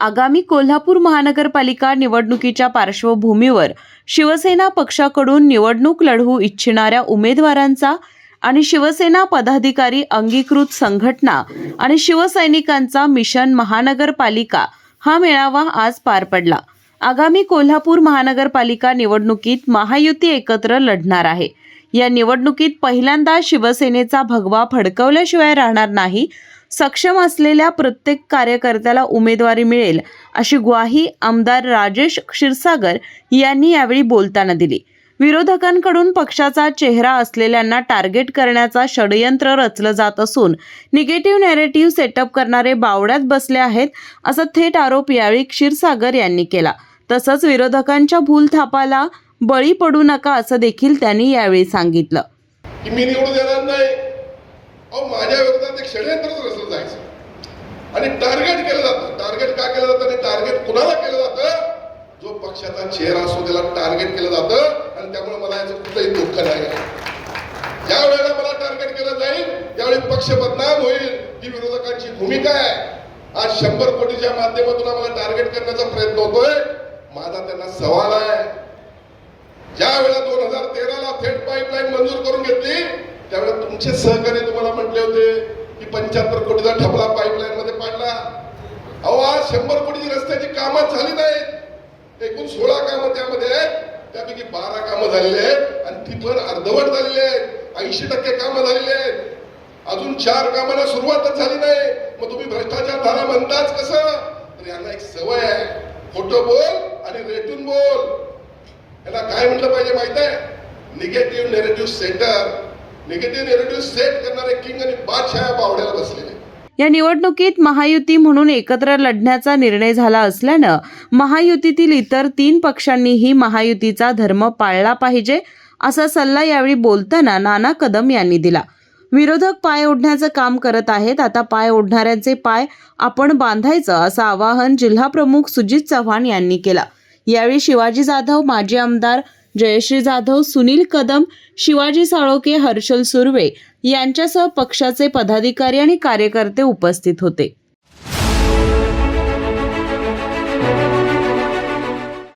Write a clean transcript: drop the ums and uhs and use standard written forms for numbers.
आगामी कोल्हापूर महानगरपालिका निवडणुकीच्या पार्श्वभूमीवर शिवसेना पक्षाकडून निवडणूक लढवू इच्छिणाऱ्या उमेदवारांचा आणि शिवसेना पदाधिकारी, अंगीकृत संघटना आणि शिवसैनिकांचा मिशन महानगरपालिका हा मेळावा आज पार पडला। आगामी कोल्हापूर महानगरपालिका निवडणुकीत महायुती एकत्र लढणार आहे। या निवडणुकीत पहिल्यांदा शिवसेनेचा भगवा फडकवल्याशिवाय राहणार नाही। सक्षम असलेल्या प्रत्येक कार्यकर्त्याला उमेदवारी मिळेल अशी ग्वाही आमदार राजेश क्षीरसागर यांनी यावेळी बोलताना दिली। विरोधकांकडून पक्षाचा चेहरा असलेल्यांना टार्गेट करण्याचा षडयंत्र रचलं जात असून निगेटिव्ह नॅरेटिव्ह सेटअप करणारे बावड्यात बसले आहेत असा थेट आरोप यावेळी क्षीरसागर यांनी केला। तसंच विरोधकांच्या भूलथापाला बळी पडू नका असं देखील त्यांनी यावेळी सांगितलं। मी निवडून देणार नाही, अहो माझ्या विरोधात एक षडयंत्रच रचलं जायचं आणि टार्गेट केलं जातं। टार्गेट का केलं जातं आणि टार्गेट कुणाला केलं जातं? जो पक्षाचा चेहरा असतो त्याला टार्गेट केलं जातं आणि त्यामुळे मला याचं कुठलंही दुःख नाही। ज्या वेळेला मला टार्गेट केलं जाईल त्यावेळी पक्ष बदनाम होईल, ही विरोधकांची भूमिका आहे। आज 100 कोटीच्या माध्यमातून आम्हाला टार्गेट करण्याचा प्रयत्न होतोय। माझा त्यांना सवाल आहे, ज्या वेळेला 2013ला थेट पाईपलाईन मंजूर करून घेतली त्यावेळेला तुमचे सहकारी तुम्हाला म्हटले होते की 75 कोटीचा ठपला पाईपलाईन मध्ये पाडला। अहो आज 100 कोटीची रस्त्याची कामं झाली नाहीत, एकूण 16 कामं त्यामध्ये आहेत, त्यापैकी 12 कामं झालेली आहेत आणि ती पण अर्धवट झालेली आहेत। 80% कामं झालेली आहेत, अजून 4 कामांना सुरुवातच झाली नाही। मग तुम्ही भ्रष्टाचार झाला म्हणताच कसं? तर यांना एक सवय आहे, खोटं बोल आणि रेटून बोल। याला काय म्हटलं पाहिजे माहित आहे? Negative narrative setter, negative narrative set करणारे किंग आणि बादशाह बावड्याला बसलेले। या निवडणुकीत महायुती म्हणून एकत्र लढण्याचा निर्णय झाला असल्यानं महायुतीतील इतर 3 पक्षांनीही महायुतीचा धर्म पाळला पाहिजे असा सल्ला यावेळी बोलताना नाना कदम यांनी दिला। विरोधक पाय ओढण्याचं काम करत आहेत, आता पाय ओढणाऱ्यांचे पाय आपण बांधायचं असं आवाहन जिल्हाप्रमुख सुजित चव्हाण यांनी केलं। यावेळी शिवाजी जाधव, माजी आमदार जयश्री जाधव, सुनील कदम, शिवाजी साळोखे, हर्षल सुर्वे यांच्यासह पक्षाचे पदाधिकारी आणि कार्यकर्ते उपस्थित होते।